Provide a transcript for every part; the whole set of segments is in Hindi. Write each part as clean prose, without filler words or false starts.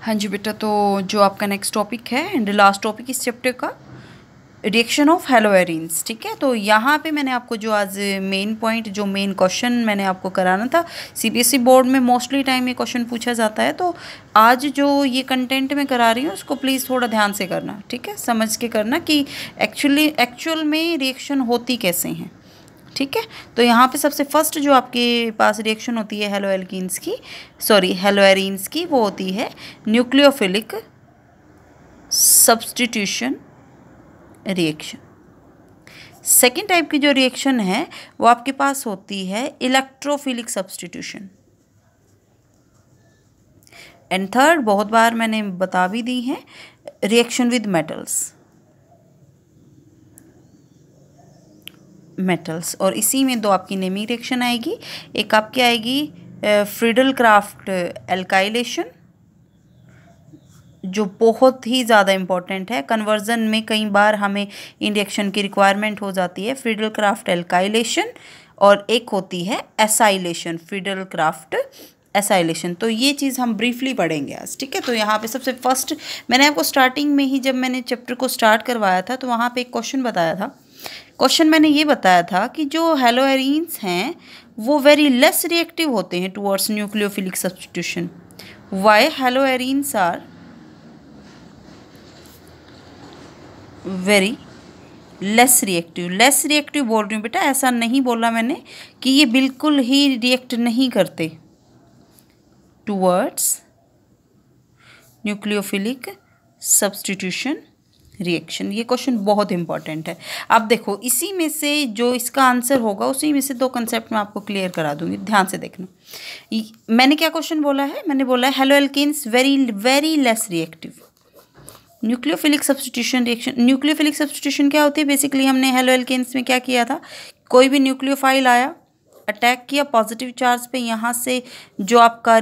हाँ जी बेटा, तो जो आपका नेक्स्ट टॉपिक है एंड लास्ट टॉपिक इस चैप्टर का, रिएक्शन ऑफ हेलोएरिन्स। ठीक है, तो यहाँ पे मैंने आपको जो आज मेन पॉइंट, जो मेन क्वेश्चन मैंने आपको कराना था, सीबीएसई बोर्ड में मोस्टली टाइम ये क्वेश्चन पूछा जाता है। तो आज जो ये कंटेंट मैं करा रही हूँ उसको प्लीज़ थोड़ा ध्यान से करना, ठीक है, समझ के करना कि एक्चुअल में रिएक्शन होती कैसे हैं। ठीक है, तो यहाँ पे सबसे फर्स्ट जो आपके पास रिएक्शन होती है हेलोएरिन्स की, वो होती है nucleophilic substitution reaction. Second type की जो रिएक्शन है वो आपके पास होती है इलेक्ट्रोफिलिक सब्स्टिट्यूशन। एंड थर्ड, बहुत बार मैंने बता भी दी है, रिएक्शन विद मेटल्स। और इसी में दो आपकी नेमिंग रिएक्शन आएगी। एक आपकी आएगी फ्रीडल क्राफ्ट एल्काइलेशन, जो बहुत ही ज़्यादा इम्पॉर्टेंट है कन्वर्जन में, कई बार हमें इन रिएक्शन की रिक्वायरमेंट हो जाती है, फ्रीडल क्राफ्ट एल्काइलेशन। और एक होती है एसाइलेशन, फ्रीडल क्राफ्ट एसाइलेशन। तो ये चीज़ हम ब्रीफली पढ़ेंगे आज। ठीक है, तो यहाँ पे सबसे फर्स्ट मैंने आपको स्टार्टिंग में ही, जब मैंने चैप्टर को स्टार्ट करवाया था, तो वहाँ पे एक क्वेश्चन बताया था। क्वेश्चन मैंने ये बताया था कि जो हेलोएरिन्स हैं वो वेरी लेस रिएक्टिव होते हैं towards nucleophilic substitution. Why haloarenes are very less reactive बोल रही हूँ बेटा, ऐसा नहीं बोला मैंने कि ये बिल्कुल ही रिएक्ट नहीं करते टुवर्ड्स न्यूक्लियोफिलिक सब्स्टिट्यूशन रिएक्शन। ये क्वेश्चन बहुत इंपॉर्टेंट है। अब देखो, इसी में से जो इसका आंसर होगा, उसी में से दो कंसेप्ट मैं आपको क्लियर करा दूंगी, ध्यान से देखना। मैंने क्या क्वेश्चन बोला है? मैंने बोला है haloalkanes very less reactive. Nucleophilic substitution reaction, nucleophilic substitution क्या होती है? बेसिकली हमने हेलो एल्केन्स में क्या किया था, कोई भी न्यूक्लियोफाइल आया, अटैक किया पॉजिटिव चार्ज पे, यहाँ से जो आपका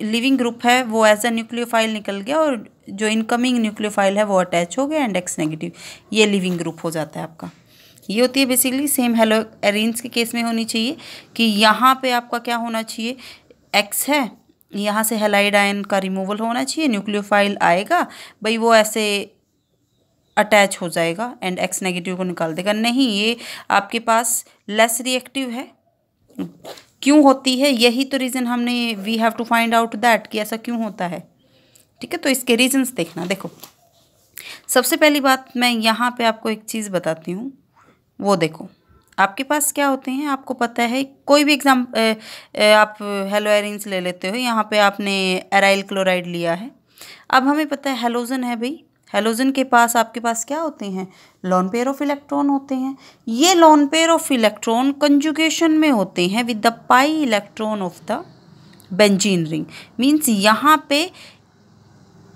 लिविंग ग्रुप है वो एज अ न्यूक्लियोफाइल निकल गया, और जो इनकमिंग न्यूक्लियोफाइल है वो अटैच हो गया, एंड एक्स नेगेटिव, ये लिविंग ग्रुप हो जाता है आपका। ये होती है बेसिकली, सेम हेलोएरिन्स के केस में होनी चाहिए कि यहाँ पे आपका क्या होना चाहिए, एक्स है, यहाँ से हेलाइड आयन का रिमूवल होना चाहिए, न्यूक्लियोफाइल आएगा भाई, वो ऐसे अटैच हो जाएगा एंड एक्स नेगेटिव को निकाल देगा। नहीं, ये आपके पास लेस रिएक्टिव है। क्यों होती है? यही तो रीज़न हमने, we have to find out that, कि ऐसा क्यों होता है। ठीक है, तो इसके रीजंस देखना। देखो, सबसे पहली बात मैं यहाँ पे आपको एक चीज़ बताती हूँ, वो देखो, आपके पास क्या होते हैं, आपको पता है, कोई भी एग्जाम आप हेलोएरिन्स ले लेते हो, यहाँ पे आपने एराइल क्लोराइड लिया है। अब हमें पता है हेलोजन है भाई, हेलोजन के पास आपके पास क्या होते हैं, लोन पेयर ऑफ इलेक्ट्रॉन होते हैं। ये lone pair of electron conjugation में होते हैं with the pi electron of the benzene ring. Means यहाँ पे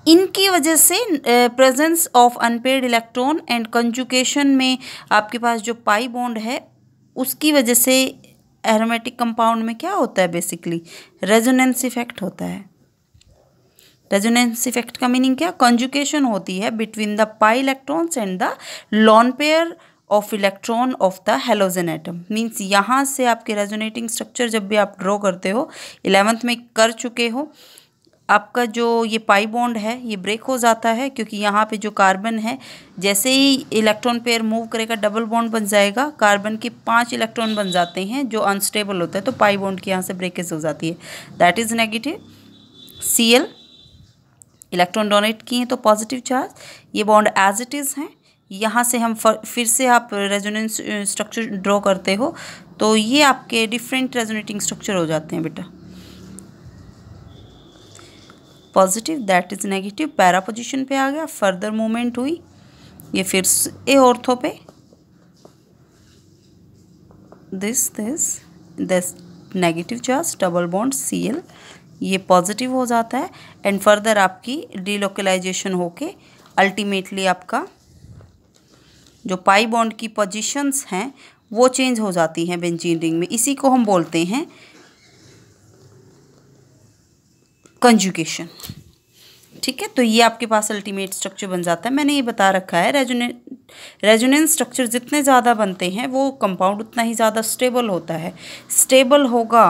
इनकी वजह से presence of unpaired electron and conjugation में आपके पास जो पाई बॉन्ड है, उसकी वजह से एरोमेटिक कंपाउंड में क्या होता है, बेसिकली रेजोनेंस इफेक्ट होता है। रेजोनेंस इफेक्ट का मीनिंग क्या? कंजुगेशन होती है between the pi electrons and the lone pair of electron of the halogen atom. Means यहाँ से आपके रेजोनेटिंग स्ट्रक्चर जब भी आप ड्रॉ करते हो, 11th में कर चुके हो, आपका जो ये पाई बॉन्ड है ये ब्रेक हो जाता है, क्योंकि यहाँ पे जो कार्बन है, जैसे ही इलेक्ट्रॉन पेयर मूव करेगा डबल बॉन्ड बन जाएगा, कार्बन के 5 इलेक्ट्रॉन बन जाते हैं जो अनस्टेबल होता है, तो पाई बॉन्ड की यहाँ से ब्रेकेज हो जाती है, that is negative. Cl electron donate किए हैं तो पॉजिटिव चार्ज, ये बॉन्ड एज इट इज़ हैं। यहाँ से हम फिर से आप रेजोनेंस स्ट्रक्चर ड्रॉ करते हो, तो ये आपके डिफरेंट रेजोनेटिंग स्ट्रक्चर हो जाते हैं बेटा। Positive, that is negative, para position पे आ गया, फर्दर मूवमेंट हुई, ये फिर से ऑर्थो पे, this negative charge, double bond Cl, ये पॉजिटिव हो जाता है, एंड फर्दर आपकी डीलोकलाइजेशन होके अल्टीमेटली आपका जो पाई बॉन्ड की पोजीशंस हैं वो चेंज हो जाती हैं बेंजीन रिंग में। इसी को हम बोलते हैं कंजुगेशन। ठीक है, तो ये आपके पास अल्टीमेट स्ट्रक्चर बन जाता है। मैंने ये बता रखा है, रेजोनेंस स्ट्रक्चर जितने ज़्यादा बनते हैं वो कंपाउंड उतना ही ज़्यादा स्टेबल होता है। स्टेबल होगा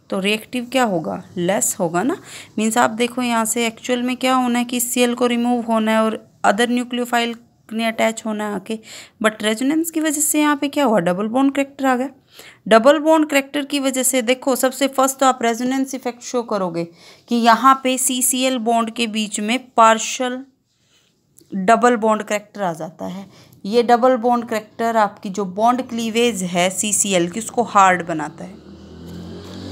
तो रिएक्टिव क्या होगा, लेस होगा ना। मीन्स आप देखो यहाँ से एक्चुअल में क्या होना है कि Cl को रिमूव होना है और अदर न्यूक्लियोफाइल ने अटैच होना है आके, बट रेजोनेंस की वजह से यहाँ पे क्या हुआ, डबल बॉन्ड करैक्टर आ गया। डबल बॉन्ड करैक्टर की वजह से देखो सबसे फर्स्ट तो आप रेजोनेंस इफेक्ट शो करोगे कि यहाँ पे CCl बॉन्ड के बीच में पार्शियल डबल बॉन्ड करैक्टर आ जाता है। ये डबल बॉन्ड करैक्टर आपकी जो बॉन्ड क्लीवेज है CCl की उसको हार्ड बनाता है,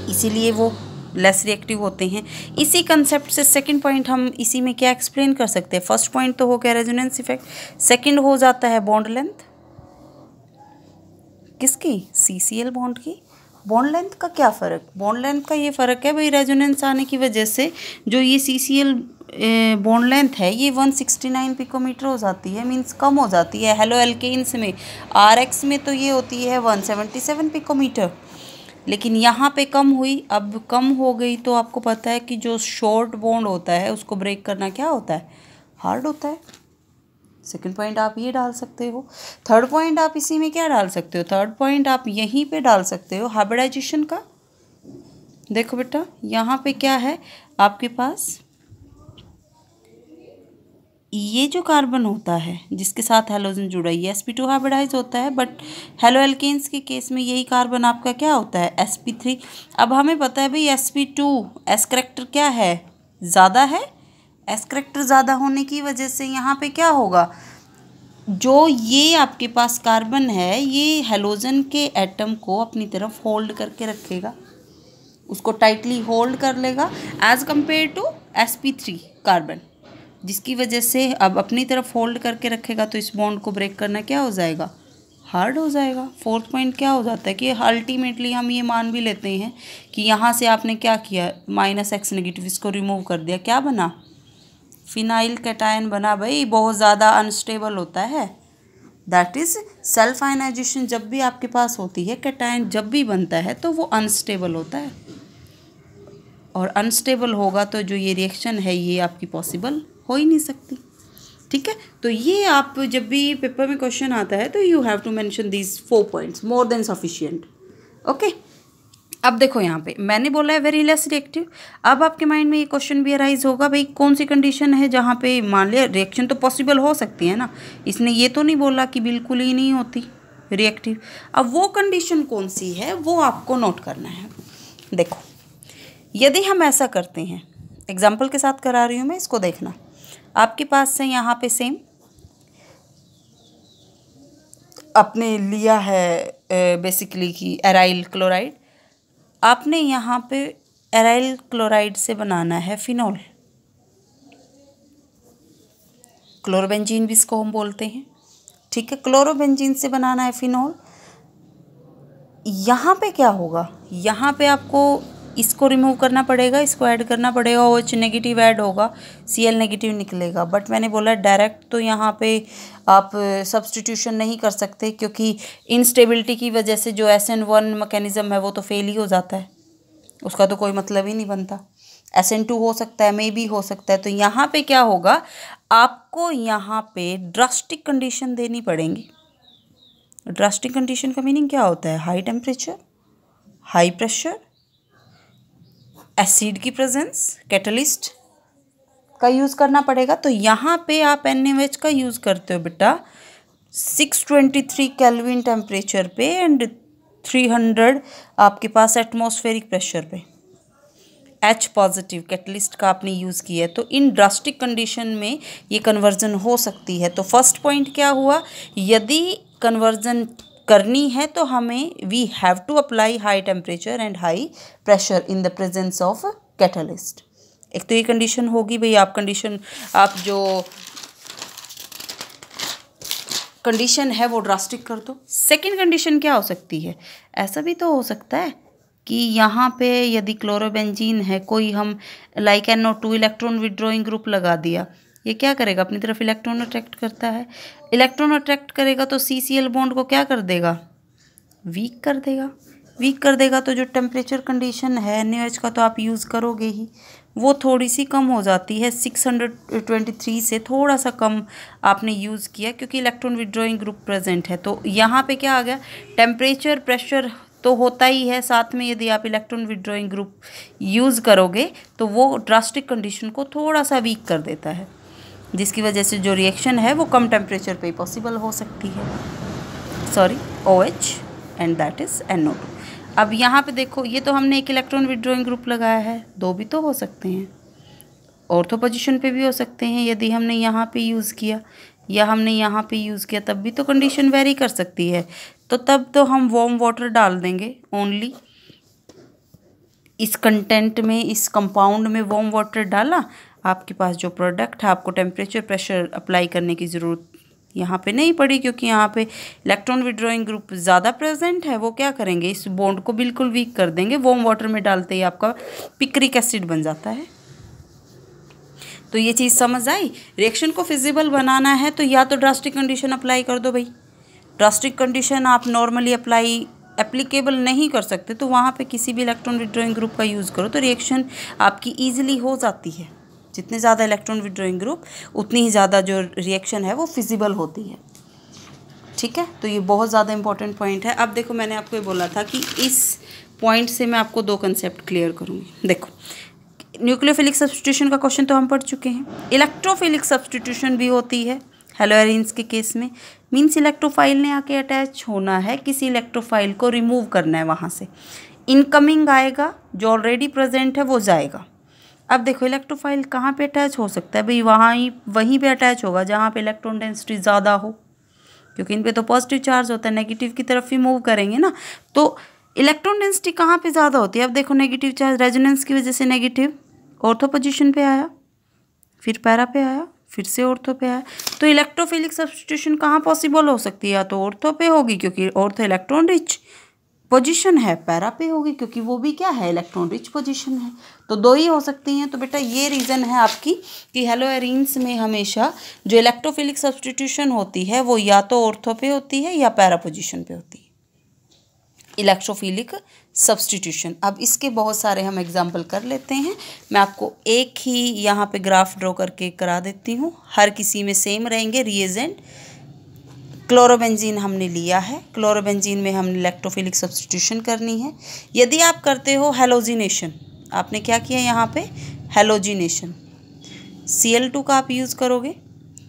इसीलिए वो लेस रिएक्टिव होते हैं। इसी कंसेप्ट से सेकंड पॉइंट हम इसी में क्या एक्सप्लेन कर सकते हैं। फर्स्ट पॉइंट तो हो गया रेजोनेंस इफेक्ट, सेकंड हो जाता है बॉन्ड लेंथ, किसकी, CCl बॉन्ड की। बॉन्ड लेंथ का क्या फ़र्क, बॉन्ड लेंथ का ये फ़र्क है भाई, रेजोनेंस आने की वजह से जो ये CCl बॉन्ड लेंथ है ये 169 पिकोमीटर हो जाती है, मींस कम हो जाती है। हेलो एल्केन्स में RX में तो ये होती है 177 पिकोमीटर, लेकिन यहाँ पे कम हुई। अब कम हो गई तो आपको पता है कि जो शॉर्ट बॉन्ड होता है उसको ब्रेक करना क्या होता है, हार्ड होता है। सेकंड पॉइंट आप ये डाल सकते हो। थर्ड पॉइंट आप इसी में क्या डाल सकते हो, थर्ड पॉइंट आप यहीं पे डाल सकते हो हाइब्रिडाइजेशन का। देखो बेटा यहाँ पे क्या है आपके पास, ये जो कार्बन होता है जिसके साथ हेलोजन जुड़ा है ये sp2 हाइब्रिडाइज होता है, बट हेलो एल्केन्स के केस में यही कार्बन आपका क्या होता है, sp3। अब हमें पता है भाई sp2 s करैक्टर क्या है, ज़्यादा है। s करैक्टर ज़्यादा होने की वजह से यहाँ पे क्या होगा, जो ये आपके पास कार्बन है ये हेलोजन के एटम को अपनी तरफ होल्ड करके रखेगा, उसको टाइटली होल्ड कर लेगा as compare to sp3 carbon, जिसकी वजह से अब अपनी तरफ होल्ड करके रखेगा तो इस बॉन्ड को ब्रेक करना क्या हो जाएगा, हार्ड हो जाएगा। फोर्थ पॉइंट क्या हो जाता है कि अल्टीमेटली हम ये मान भी लेते हैं कि यहाँ से आपने क्या किया, -X नेगेटिव इसको रिमूव कर दिया, क्या बना, फिनाइल कैटायन बना। भाई बहुत ज़्यादा अनस्टेबल होता है, दैट इज़ सेल्फ आयनाइजेशन जब भी आपके पास होती है, कैटायन जब भी बनता है तो वो अनस्टेबल होता है, और अनस्टेबल होगा तो जो ये रिएक्शन है ये आपकी पॉसिबल हो ही नहीं सकती। ठीक है, तो ये आप जब भी पेपर में क्वेश्चन आता है तो you have to mention these 4 points, more than sufficient. Okay, अब देखो यहाँ पे मैंने बोला है वेरी लेस रिएक्टिव। अब आपके माइंड में ये क्वेश्चन भी अराइज होगा भाई कौन सी कंडीशन है जहाँ पे मान लिया रिएक्शन तो पॉसिबल हो सकती है ना, इसने ये तो नहीं बोला कि बिल्कुल ही नहीं होती रिएक्टिव। अब वो कंडीशन कौन सी है वो आपको नोट करना है। देखो यदि हम ऐसा करते हैं, एग्जाम्पल के साथ करा रही हूँ मैं, इसको देखना। आपके पास से यहाँ पे सेम आपने लिया है बेसिकली कि एराइल क्लोराइड, आपने यहाँ पे एराइल क्लोराइड से बनाना है फिनॉल, क्लोरोबेंजीन भी इसको हम बोलते हैं। ठीक है, क्लोरोबेंजीन से बनाना है फिनॉल। यहाँ पे क्या होगा, यहाँ पे आपको इसको रिमूव करना पड़ेगा, इसको ऐड करना पड़ेगा, OH नेगेटिव ऐड होगा, Cl नेगेटिव निकलेगा। बट मैंने बोला डायरेक्ट तो यहाँ पे आप सब्स्टिट्यूशन नहीं कर सकते, क्योंकि इनस्टेबिलिटी की वजह से जो SN1 मैकेनिज़्म है वो तो फेल ही हो जाता है, उसका तो कोई मतलब ही नहीं बनता। SN2 हो सकता है, मे भी हो सकता है। तो यहाँ पे क्या होगा, आपको यहाँ पे ड्रास्टिक कंडीशन देनी पड़ेंगी। ड्रास्टिक कंडीशन का मीनिंग क्या होता है, high temperature, high pressure, acid की प्रेजेंस, कैटलिस्ट का यूज़ करना पड़ेगा। तो यहाँ पे आप NaOH का यूज़ करते हो बेटा 623 केल्विन टेम्परेचर पे एंड 300 आपके पास एटमॉस्फेरिक प्रेशर पे, H पॉजिटिव कैटलिस्ट का आपने यूज़ किया है। तो इन ड्रास्टिक कंडीशन में ये कन्वर्जन हो सकती है। तो फर्स्ट पॉइंट क्या हुआ, यदि कन्वर्जन करनी है तो हमें we have to apply high temperature and high pressure in the presence of catalyst. एक तो ये कंडीशन होगी भाई, आप जो कंडीशन है वो ड्रास्टिक कर दो। सेकंड कंडीशन क्या हो सकती है, ऐसा भी तो हो सकता है कि यहाँ पे यदि क्लोरोबेंजीन है, कोई हम like NO2 electron withdrawing group लगा दिया, ये क्या करेगा, अपनी तरफ इलेक्ट्रॉन अट्रैक्ट करता है। इलेक्ट्रॉन अट्रैक्ट करेगा तो CCl बॉन्ड को क्या कर देगा, वीक कर देगा। वीक कर देगा तो जो टेम्परेचर कंडीशन है NaOH का तो आप यूज़ करोगे ही, वो थोड़ी सी कम हो जाती है, 623 से थोड़ा सा कम आपने यूज़ किया क्योंकि इलेक्ट्रॉन विड्रॉइंग ग्रुप प्रेजेंट है। तो यहाँ पे क्या आ गया, टेम्परेचर प्रेशर तो होता ही है, साथ में यदि आप इलेक्ट्रॉन विड्रॉइंग ग्रुप यूज़ करोगे तो वो ड्रास्टिक कंडीशन को थोड़ा सा वीक कर देता है, जिसकी वजह से जो रिएक्शन है वो कम टेम्परेचर पे पॉसिबल हो सकती है। Sorry, OH and that is NO2। अब यहाँ पे देखो, ये तो हमने एक इलेक्ट्रॉन विड्रॉइंग ग्रुप लगाया है, दो भी तो हो सकते हैं, ऑर्थो पोजीशन पे भी हो सकते हैं। यदि हमने यहाँ पे यूज़ किया या हमने यहाँ पे यूज़ किया तब भी तो कंडीशन वेरी कर सकती है। तो तब तो हम वार्म वाटर डाल देंगे ओनली। इस कंटेंट में, इस कंपाउंड में वार्म वाटर डाला, आपके पास जो प्रोडक्ट है, आपको टेम्परेचर प्रेशर अप्लाई करने की ज़रूरत यहाँ पे नहीं पड़ी, क्योंकि यहाँ पे इलेक्ट्रॉन विड्रॉइंग ग्रुप ज़्यादा प्रेजेंट है। वो क्या करेंगे, इस बॉन्ड को बिल्कुल वीक कर देंगे। वार्म वाटर में डालते ही आपका पिक्रिक एसिड बन जाता है। तो ये चीज़ समझ आई। रिएक्शन को फिजिबल बनाना है तो या तो ड्रास्टिक कंडीशन अप्लाई कर दो भाई। ड्रास्टिक कंडीशन आप नॉर्मली एप्लीकेबल नहीं कर सकते तो वहाँ पे किसी भी इलेक्ट्रॉन विड्रॉइंग ग्रुप का यूज़ करो, तो रिएक्शन आपकी ईजिली हो जाती है। जितने ज़्यादा इलेक्ट्रॉन विड्रॉइंग ग्रुप उतनी ही ज़्यादा जो रिएक्शन है वो फिजिबल होती है। ठीक है, तो ये बहुत ज़्यादा इंपॉर्टेंट पॉइंट है। अब देखो, मैंने आपको ये बोला था कि इस पॉइंट से मैं आपको दो कंसेप्ट क्लियर करूँगी। देखो, न्यूक्लियोफिलिक सब्स्टिट्यूशन का क्वेश्चन तो हम पढ़ चुके हैं। इलेक्ट्रोफिलिक सब्स्टिट्यूशन भी होती है हेलोएरिन्स के केस में। मीन्स इलेक्ट्रोफाइल ने आके अटैच होना है, किसी इलेक्ट्रोफाइल को रिमूव करना है वहाँ से। इनकमिंग आएगा, जो ऑलरेडी प्रेजेंट है वो जाएगा। अब देखो, इलेक्ट्रोफाइल कहाँ पे अटैच हो सकता है भाई, वहीं पे अटैच होगा जहाँ पे इलेक्ट्रॉन डेंसिटी ज़्यादा हो, क्योंकि इन पे तो पॉजिटिव चार्ज होता है, नेगेटिव की तरफ ही मूव करेंगे ना। तो इलेक्ट्रॉन डेंसिटी कहाँ पे ज़्यादा होती है। अब देखो, नेगेटिव चार्ज रेजोनेंस की वजह से नेगेटिव ऑर्थो पोजीशन पे आया, फिर पैरा पे आया, फिर से ऑर्थो पे आया। तो इलेक्ट्रोफिलिक सब्स्टिट्यूशन कहाँ पॉसिबल हो सकती है, या तो ऑर्थो पे होगी क्योंकि ऑर्थो इलेक्ट्रॉन रिच पोजीशन है, पैरा पे होगी क्योंकि वो भी क्या है, इलेक्ट्रॉन रिच पोजीशन है। तो दो ही हो सकती हैं। तो बेटा ये रीज़न है आपकी कि हेलोएरिन्स में हमेशा जो इलेक्ट्रोफिलिक सब्स्टिट्यूशन होती है वो या तो ऑर्थो पे होती है या पैरा पोजीशन पे होती है, इलेक्ट्रोफिलिक सब्स्टिट्यूशन। अब इसके बहुत सारे हम एग्जाम्पल कर लेते हैं। मैं आपको एक ही यहाँ पे ग्राफ ड्रॉ करके करा देती हूँ, हर किसी में सेम रहेंगे रिएजेंट। क्लोरोबेंजीन हमने लिया है, क्लोरोबेंजीन में हमने इलेक्ट्रोफिलिक सब्स्टिट्यूशन करनी है। यदि आप करते हो हेलोजिनेशन, आपने क्या किया यहाँ पे, हेलोजिनेशन, Cl2 का आप यूज़ करोगे।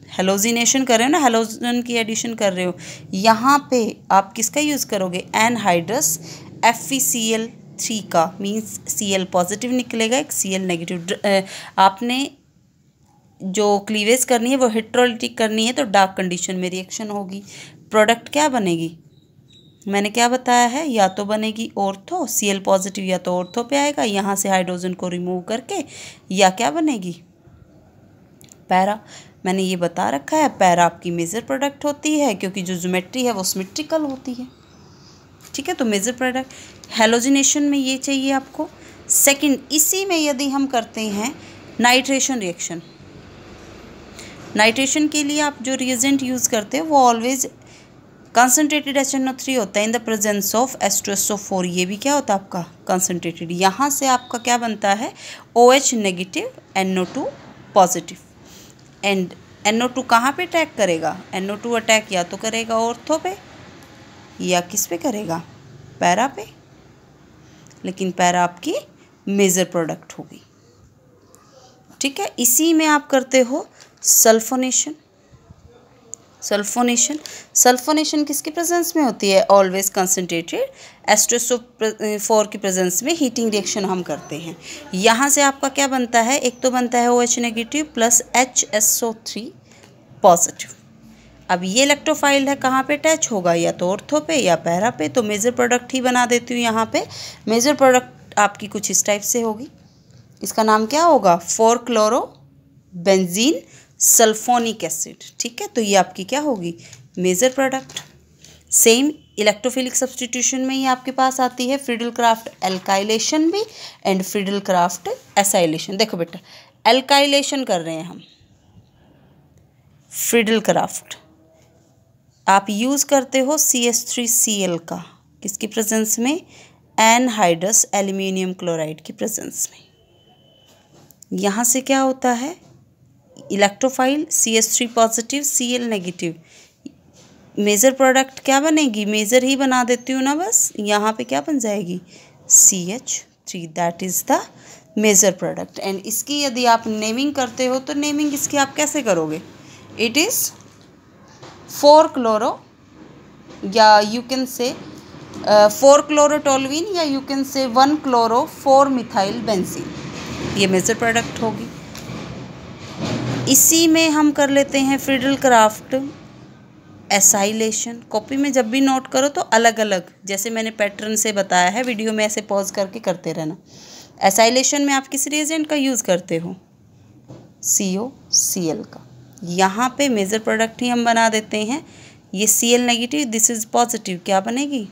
हेलोजिनेशन कर रहे हो ना, हेलोजन की एडिशन कर रहे हो, यहाँ पे आप किसका यूज़ करोगे, एनहाइड्रस FeCl3 का। मीन्स Cl पॉजिटिव निकलेगा, एक Cl नेगेटिव। आपने जो क्लीवेज करनी है वो हेट्रोलिटिक करनी है, तो डार्क कंडीशन में रिएक्शन होगी। प्रोडक्ट क्या बनेगी, मैंने क्या बताया है, या तो बनेगी ऑर्थो, Cl पॉजिटिव या तो ऑर्थो पे आएगा, यहाँ से हाइड्रोजन को रिमूव करके, या क्या बनेगी, पैरा। मैंने ये बता रखा है, पैरा आपकी मेजर प्रोडक्ट होती है क्योंकि जो ज्योमेट्री है वो सिमेट्रिकल होती है। ठीक है, तो मेजर प्रोडक्ट हेलोजिनेशन में ये चाहिए आपको। सेकंड, इसी में यदि हम करते हैं नाइट्रेशन रिएक्शन, नाइट्रेशन के लिए आप जो रिएजेंट यूज़ करते हैं वो ऑलवेज कंसनट्रेटेड HNO3 होता है इन द प्रेजेंस ऑफ H2SO4। ये भी क्या होता है आपका कंसनट्रेटेड। यहाँ से आपका क्या बनता है, OH negative, NO2 positive. And NO2 कहाँ पे अटैक करेगा, NO2 अटैक या तो करेगा ऑर्थो पे या किस पे करेगा, पैरा पे। लेकिन पैरा आपकी मेजर प्रोडक्ट होगी। ठीक है, इसी में आप करते हो सल्फोनेशन। सल्फोनेशन किसकी प्रेजेंस में होती है, ऑलवेज कंसनट्रेटेड H2SO4 की प्रेजेंस में हीटिंग रिएक्शन हम करते हैं। यहाँ से आपका क्या बनता है, एक तो बनता है OH negative plus HSO3 positive. अब ये इलेक्ट्रोफाइल है, कहाँ पे अटैच होगा, या तो ऑर्थो पे या पैरा पे। तो मेजर प्रोडक्ट ही बना देती हूँ यहाँ पे। मेजर प्रोडक्ट आपकी कुछ इस टाइप से होगी, इसका नाम क्या होगा, 4-क्लोरोबेंजीन सल्फोनिक एसिड। ठीक है, तो ये आपकी क्या होगी, major product. Same electrophilic substitution में ही आपके पास आती है फ्रीडल क्राफ्ट एल्काइलेशन भी एंड फ्रीडल क्राफ्ट एसाइलेशन। देखो बेटा, एल्काइलेशन कर रहे हैं हम, फ्रीडल क्राफ्ट आप यूज़ करते हो CH3Cl का, किसकी प्रेजेंस में, एनहाइड्रस एल्यूमिनियम क्लोराइड की प्रेजेंस में। यहाँ से क्या होता है, electrophile CH3 positive, Cl negative, major product क्या बनेगी, मेजर ही बना देती हूँ ना बस, यहाँ पे क्या बन जाएगी CH3, that is the major product. And इसकी यदि आप नेमिंग करते हो तो नेमिंग इसकी आप कैसे करोगे, इट इज़ 4-क्लोरो, या यू कैन से 4-क्लोरोटोल्यूइन, या यू कैन से 1-क्लोरो-4-मिथाइल बेंजीन, ये मेजर प्रोडक्ट होगी। इसी में हम कर लेते हैं फ्रीडल क्राफ्ट एसाइलेशन। कॉपी में जब भी नोट करो तो अलग अलग, जैसे मैंने पैटर्न से बताया है, वीडियो में ऐसे पॉज करके करते रहना। एसाइलेशन में आप किस रिएजेंट का यूज़ करते हो, COCl का। यहाँ पे मेजर प्रोडक्ट ही हम बना देते हैं, ये Cl negative, this is positive, क्या बनेगी,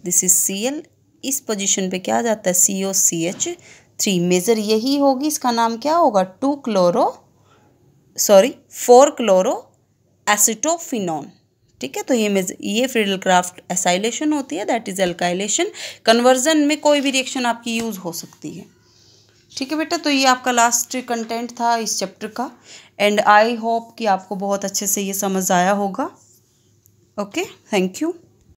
दिस इज Cl, इस पोजीशन पे क्या आ जाता है COCH3, मेजर यही होगी, इसका नाम क्या होगा 4-क्लोरो एसिटोफिनोन। ठीक है, तो ये फ्रीडल क्राफ्ट एसाइलेशन होती है, दैट इज एल्काइलेशन। कन्वर्जन में कोई भी रिएक्शन आपकी यूज़ हो सकती है। ठीक है बेटा, तो ये आपका लास्ट कंटेंट था इस चैप्टर का, एंड आई होप कि आपको बहुत अच्छे से ये समझ आया होगा। Okay, thank you.